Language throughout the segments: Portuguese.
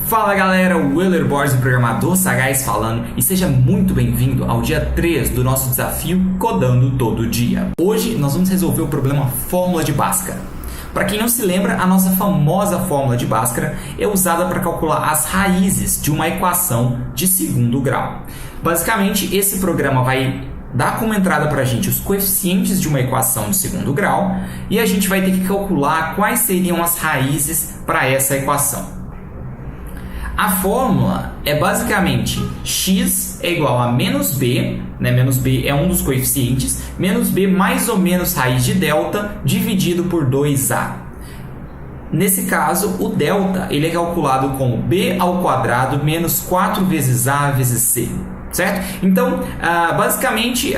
Fala galera, Willer Borges, o programador sagaz falando, e seja muito bem-vindo ao dia 3 do nosso desafio Codando Todo Dia. Hoje nós vamos resolver o problema fórmula de Bhaskara. Para quem não se lembra, a nossa famosa fórmula de Bhaskara é usada para calcular as raízes de uma equação de segundo grau. Basicamente, esse programa vai dar como entrada para a gente os coeficientes de uma equação de segundo grau e a gente vai ter que calcular quais seriam as raízes para essa equação. A fórmula é basicamente x é igual a menos b, né? Menos b é um dos coeficientes, menos b mais ou menos raiz de delta dividido por 2a. Nesse caso, o delta ele é calculado como b ao quadrado menos 4 vezes a vezes c. Certo? Então, basicamente,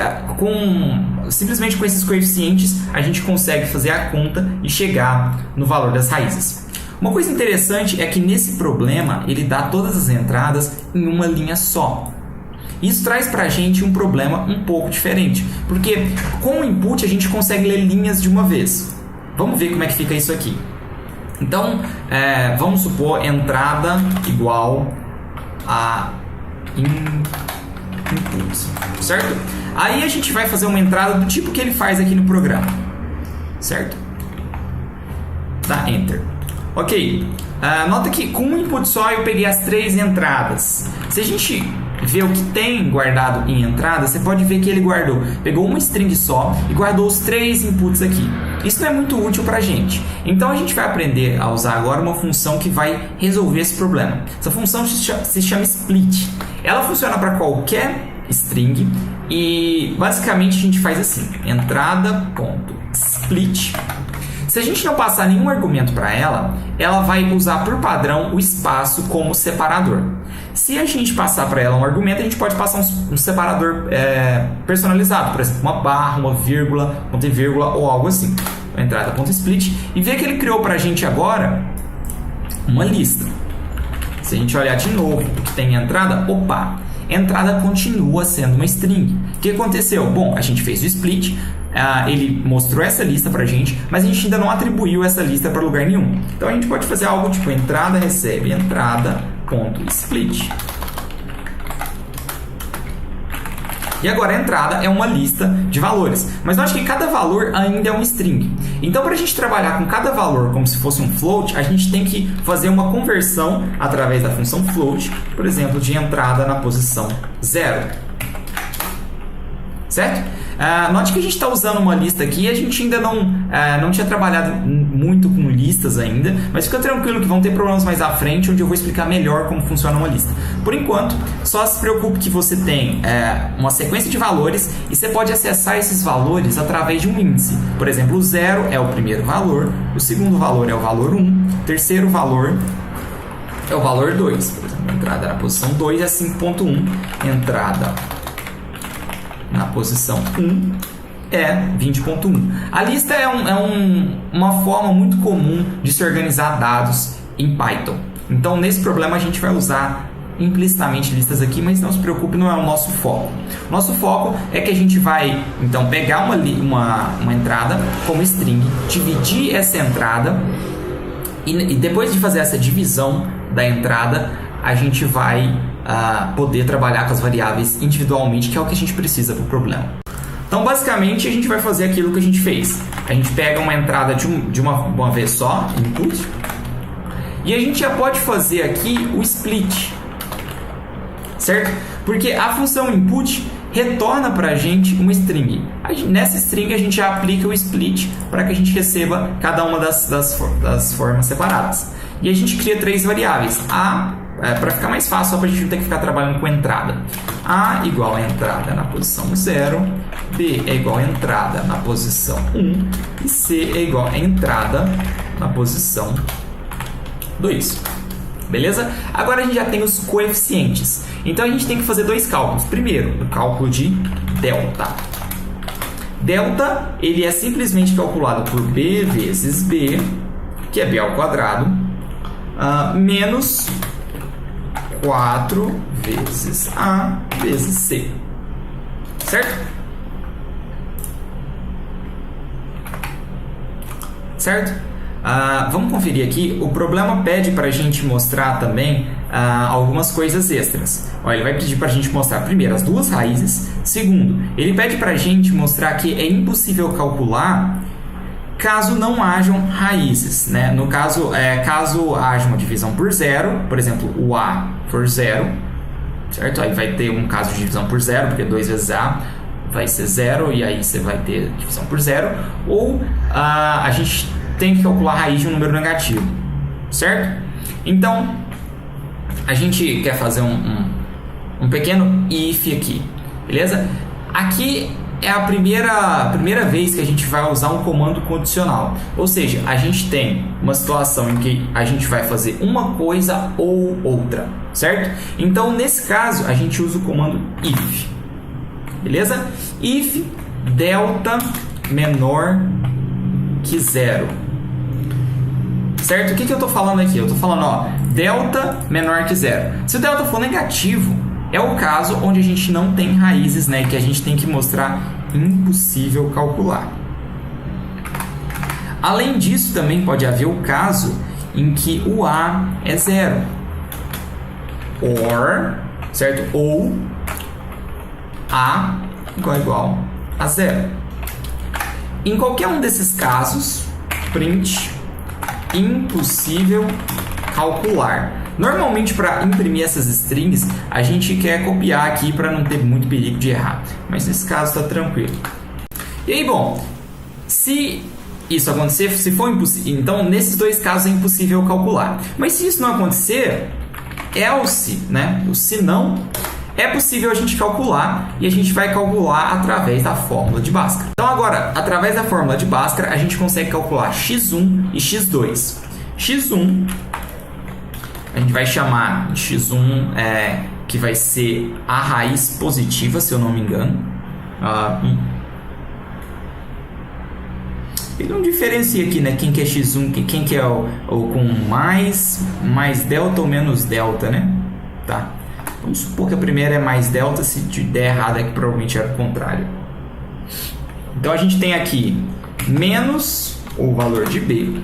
simplesmente com esses coeficientes, a gente consegue fazer a conta e chegar no valor das raízes. Uma coisa interessante é que nesse problema, ele dá todas as entradas em uma linha só. Isso traz para a gente um problema um pouco diferente, porque com o input a gente consegue ler linhas de uma vez. Vamos ver como é que fica isso aqui. Então, vamos supor entrada igual a input, certo? Aí a gente vai fazer uma entrada do tipo que ele faz aqui no programa, certo? Dá Enter. Ok, nota que com um input só eu peguei as 3 entradas. Se a gente ver o que tem guardado em entrada, você pode ver que ele pegou uma string só e guardou os 3 inputs aqui. Isso não é muito útil para a gente. Então a gente vai aprender a usar agora uma função que vai resolver esse problema. Essa função se chama split. Ela funciona para qualquer string e basicamente a gente faz assim: entrada.split. Se a gente não passar nenhum argumento para ela, ela vai usar por padrão o espaço como separador. Se a gente passar para ela um argumento, a gente pode passar um separador personalizado, por exemplo, uma barra, uma vírgula, ponto e vírgula ou algo assim. Entrada.split, e ver que ele criou para a gente agora uma lista. Se a gente olhar de novo o que tem em entrada, entrada continua sendo uma string. O que aconteceu? Bom, a gente fez o split, ele mostrou essa lista pra gente, mas a gente ainda não atribuiu essa lista para lugar nenhum. Então a gente pode fazer algo tipo entrada recebe entrada.split. E agora a entrada é uma lista de valores, mas note que cada valor ainda é uma string. Então, para a gente trabalhar com cada valor como se fosse um float, a gente tem que fazer uma conversão através da função float, por exemplo, de entrada na posição 0. Certo? Note que a gente está usando uma lista aqui e a gente ainda não tinha trabalhado muito com listas ainda, mas fica tranquilo que vão ter problemas mais à frente, onde eu vou explicar melhor como funciona uma lista. Por enquanto, só se preocupe que você tem uma sequência de valores e você pode acessar esses valores através de um índice. Por exemplo, o 0 é o primeiro valor, o segundo valor é o valor 1, o terceiro valor é o valor 2. Por exemplo, entrada na posição 2 é 5.1, entrada na posição 1 é 20.1. A lista é uma forma muito comum de se organizar dados em Python. Então, nesse problema, a gente vai usar implicitamente listas aqui, mas não se preocupe, não é o nosso foco. O nosso foco é que a gente vai, então, pegar uma entrada como string, dividir essa entrada e depois de fazer essa divisão da entrada, a gente vai poder trabalhar com as variáveis individualmente, que é o que a gente precisa para o problema. Então, basicamente, a gente vai fazer aquilo que a gente fez. A gente pega uma entrada de uma vez só, input, e a gente já pode fazer aqui o split, certo? Porque a função input retorna para a gente uma string. Nessa string, a gente já aplica o split para que a gente receba cada uma das formas separadas. E a gente cria 3 variáveis. Para ficar mais fácil, só para a gente não ter que ficar trabalhando com entrada. A igual a entrada na posição 0, B é igual a entrada na posição 1 e C é igual a entrada na posição 2. Beleza? Agora a gente já tem os coeficientes. Então a gente tem que fazer 2 cálculos. Primeiro, o cálculo de delta. Delta, ele é simplesmente calculado por B vezes B, que é B ao quadrado, menos 4 vezes A vezes C. Certo? Certo? Vamos conferir aqui. O problema pede para a gente mostrar também algumas coisas extras. Ó, ele vai pedir para a gente mostrar, primeiro, as duas raízes. Segundo, ele pede para a gente mostrar que é impossível calcular caso não hajam raízes, né? No caso, caso haja uma divisão por zero, por exemplo, o A for zero, certo? Aí vai ter um caso de divisão por zero, porque 2 vezes A vai ser zero, e aí você vai ter divisão por zero. Ou a gente tem que calcular a raiz de um número negativo, certo? Então, a gente quer fazer um pequeno if aqui, beleza? Aqui é a primeira vez que a gente vai usar um comando condicional. Ou seja, a gente tem uma situação em que a gente vai fazer uma coisa ou outra, certo? Então, nesse caso, a gente usa o comando if. Beleza? If delta menor que zero. Certo? O que eu estou falando aqui? Eu estou falando, ó, delta menor que zero. Se o delta for negativo, é o caso onde a gente não tem raízes, né? Que a gente tem que mostrar impossível calcular. Além disso, também pode haver o caso em que o A é zero. Or, certo? Ou A igual a zero. Em qualquer um desses casos, print impossível calcular. Normalmente, para imprimir essas strings, a gente quer copiar aqui para não ter muito perigo de errar. Mas nesse caso está tranquilo. E aí, bom, se isso acontecer, se for impossível, então nesses dois casos é impossível calcular. Mas se isso não acontecer, else, né? O se não, é possível a gente calcular, e a gente vai calcular através da fórmula de Bhaskara. Então agora, através da fórmula de Bhaskara, a gente consegue calcular x1 e x2. x1, a gente vai chamar de x1, que vai ser a raiz positiva, se eu não me engano. Ele não diferencia aqui, né, quem que é x1, quem que é o com mais delta ou menos delta, né? Tá. Vamos supor que a primeira é mais delta, se der errado é que provavelmente era o contrário. Então a gente tem aqui menos o valor de b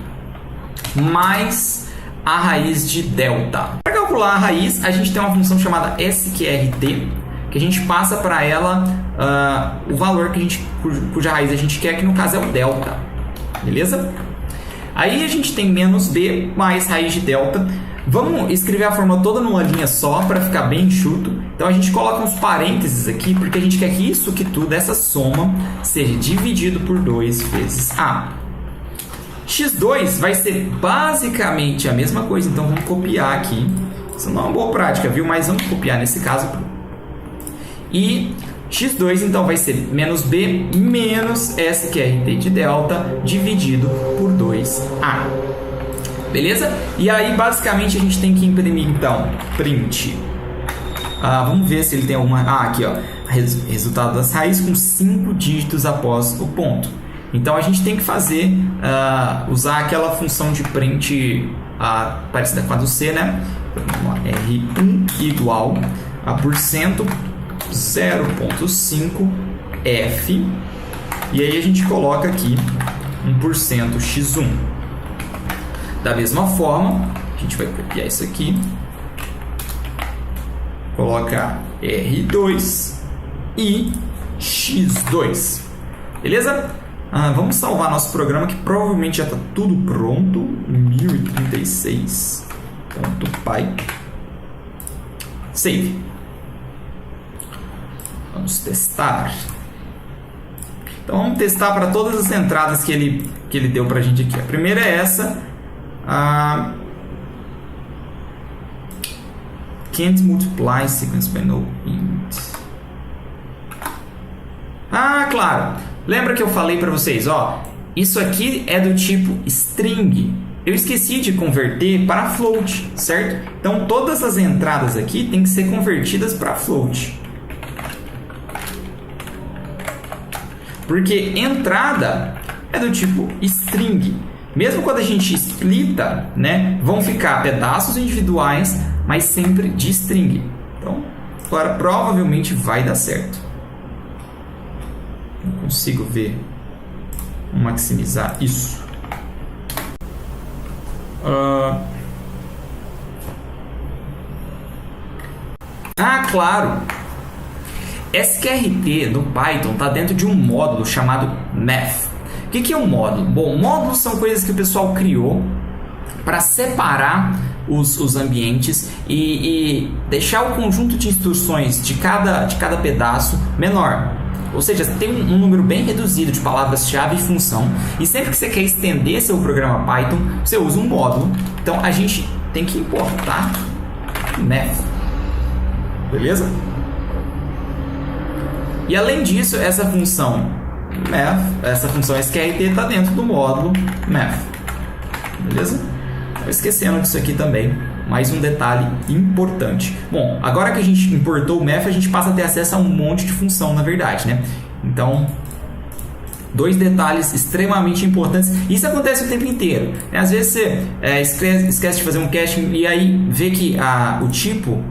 mais a raiz de delta. Para calcular a raiz, a gente tem uma função chamada sqrt, que a gente passa para ela o valor que cuja raiz a gente quer, que no caso é o delta. Beleza? Aí a gente tem menos b mais raiz de delta. Vamos escrever a fórmula toda numa linha só para ficar bem enxuto. Então a gente coloca uns parênteses aqui, porque a gente quer que isso aqui tudo, essa soma, seja dividido por 2 vezes a. x2 vai ser basicamente a mesma coisa, então vamos copiar aqui. Isso não é uma boa prática, viu? Mas vamos copiar nesse caso. E x2 então vai ser menos b menos sqrt de delta dividido por 2a. Beleza? E aí, basicamente, a gente tem que imprimir, então, print. Vamos ver se ele tem alguma... aqui, ó. Resultado das raízes com 5 dígitos após o ponto. Então, a gente tem que fazer... usar aquela função de print parecida com a do C, né? R1 igual a %, 0.5 F. E aí, a gente coloca aqui 1% x1. Da mesma forma, a gente vai copiar isso aqui, colocar R2 e X2. Beleza? Vamos salvar nosso programa, que provavelmente já está tudo pronto. 1036.py. Save. Vamos testar. Então vamos testar para todas as entradas que ele deu para a gente aqui. A primeira é essa. Can't multiply sequence by no int. Claro. Lembra que eu falei para vocês, ó, isso aqui é do tipo string. Eu esqueci de converter para float, certo? Então todas as entradas aqui têm que ser convertidas para float. Porque entrada é do tipo string. Mesmo quando a gente splita, né, vão ficar pedaços individuais, mas sempre de string. Então, agora provavelmente vai dar certo. Não consigo ver. Vamos maximizar isso. Claro! SQRT no Python está dentro de um módulo chamado Math. O que é um módulo? Bom, módulos são coisas que o pessoal criou para separar os ambientes e deixar o conjunto de instruções de cada pedaço menor. Ou seja, tem um número bem reduzido de palavras-chave e função. E sempre que você quer estender seu programa Python, você usa um módulo. Então a gente tem que importar Math. Beleza? E além disso, essa função Math, essa função SQRT está dentro do módulo Math. Beleza? Estou esquecendo disso aqui também. Mais um detalhe importante. Bom, agora que a gente importou o Math, a gente passa a ter acesso a um monte de função, na verdade, né? Então, dois detalhes extremamente importantes. Isso acontece o tempo inteiro. Às vezes você esquece de fazer um caching e aí vê que o tipo...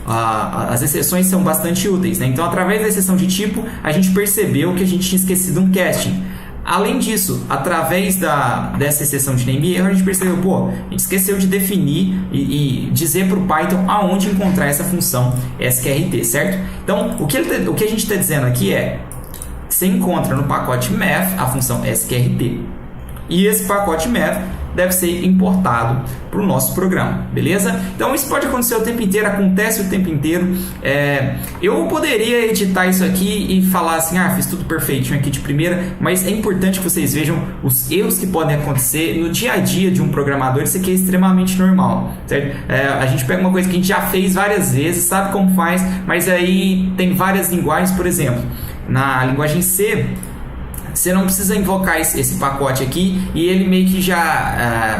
as exceções são bastante úteis, né? Então, através da exceção de tipo, a gente percebeu que a gente tinha esquecido um casting. Além disso, através dessa exceção de name erro, a gente percebeu, a gente esqueceu de definir e dizer para o Python aonde encontrar essa função SQRT, certo? Então, o que a gente está dizendo aqui é, você encontra no pacote Math a função SQRT. E esse pacote Math deve ser importado para o nosso programa, beleza? Então isso pode acontecer o tempo inteiro, acontece o tempo inteiro. Eu poderia editar isso aqui e falar assim, fiz tudo perfeitinho aqui de primeira, mas é importante que vocês vejam os erros que podem acontecer no dia a dia de um programador. Isso aqui é extremamente normal, certo? A gente pega uma coisa que a gente já fez várias vezes, sabe como faz, mas aí tem várias linguagens, por exemplo, na linguagem C, você não precisa invocar esse pacote aqui e ele meio que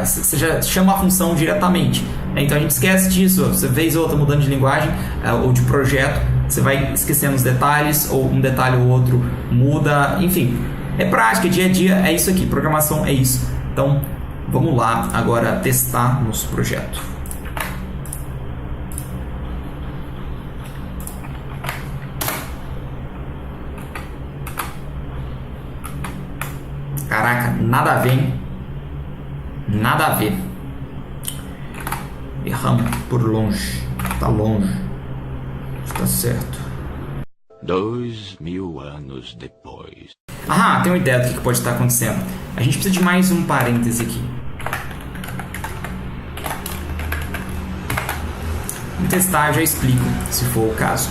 você já chama a função diretamente. Então a gente esquece disso. Você vez ou outra mudando de linguagem ou de projeto, você vai esquecendo os detalhes, ou um detalhe ou outro muda. Enfim, é prática, dia a dia, é isso aqui. Programação é isso. Então vamos lá agora testar nosso projeto. Caraca, nada a ver, hein? Nada a ver. Erramos por longe. Tá longe. Está certo. 2000 anos depois. Tem uma ideia do que pode estar acontecendo. A gente precisa de mais um parêntese aqui. Vamos testar, eu já explico, se for o caso.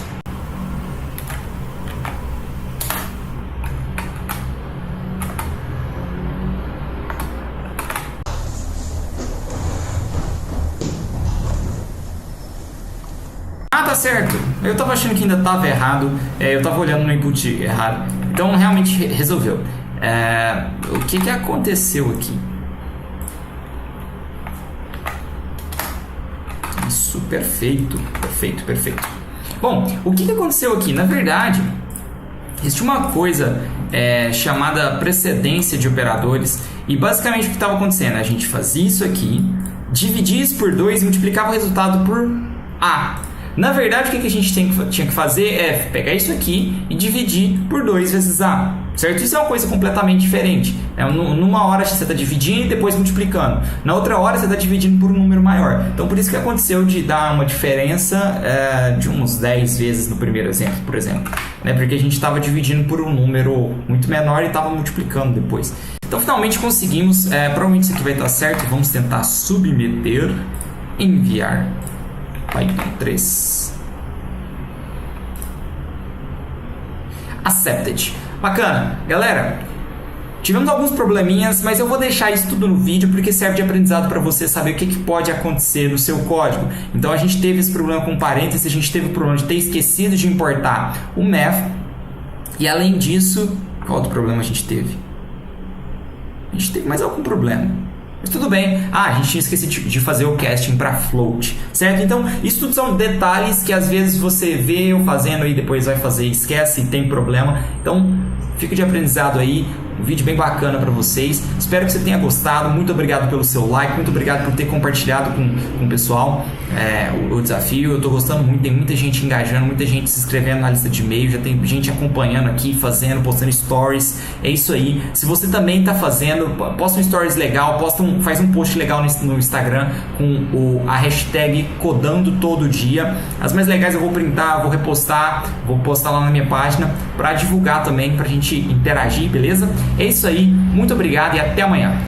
Tá certo, eu tava achando que ainda tava errado, eu tava olhando no input errado, então realmente resolveu. O que aconteceu aqui? Isso, perfeito. Bom, o que aconteceu aqui? Na verdade, existe uma coisa chamada precedência de operadores, e basicamente o que estava acontecendo? A gente fazia isso aqui, dividia isso por 2 e multiplicava o resultado por A. Na verdade, o que a gente tinha que fazer é pegar isso aqui e dividir por 2 vezes A, certo? Isso é uma coisa completamente diferente. Numa hora você está dividindo e depois multiplicando. Na outra hora você está dividindo por um número maior. Então, por isso que aconteceu de dar uma diferença de uns 10 vezes no primeiro exemplo, por exemplo. Porque a gente estava dividindo por um número muito menor e estava multiplicando depois. Então, finalmente conseguimos. Provavelmente isso aqui vai estar certo. Vamos tentar submeter, enviar. Python 3 Accepted. Bacana. Galera, tivemos alguns probleminhas, mas eu vou deixar isso tudo no vídeo porque serve de aprendizado para você saber o que pode acontecer no seu código. Então a gente teve esse problema com parênteses, a gente teve o problema de ter esquecido de importar o Math. E além disso, qual outro problema a gente teve? A gente teve mais algum problema. Mas tudo bem. A gente tinha esquecido de fazer o casting para float, certo? Então, isso tudo são detalhes que às vezes você vê eu fazendo e depois vai fazer e esquece e tem problema. Então, fica de aprendizado aí. um vídeo bem bacana para vocês. Espero que você tenha gostado. Muito obrigado pelo seu like, muito obrigado por ter compartilhado com o pessoal o desafio. Eu tô gostando muito, tem muita gente engajando, muita gente se inscrevendo na lista de e-mail, já tem gente acompanhando aqui, fazendo, postando stories. É isso aí. Se você também tá fazendo, posta um stories legal, faz um post legal no Instagram com a hashtag Codando Todo Dia. As mais legais eu vou printar, vou repostar, vou postar lá na minha página para divulgar também, pra gente interagir, beleza? É isso aí, muito obrigado e até amanhã.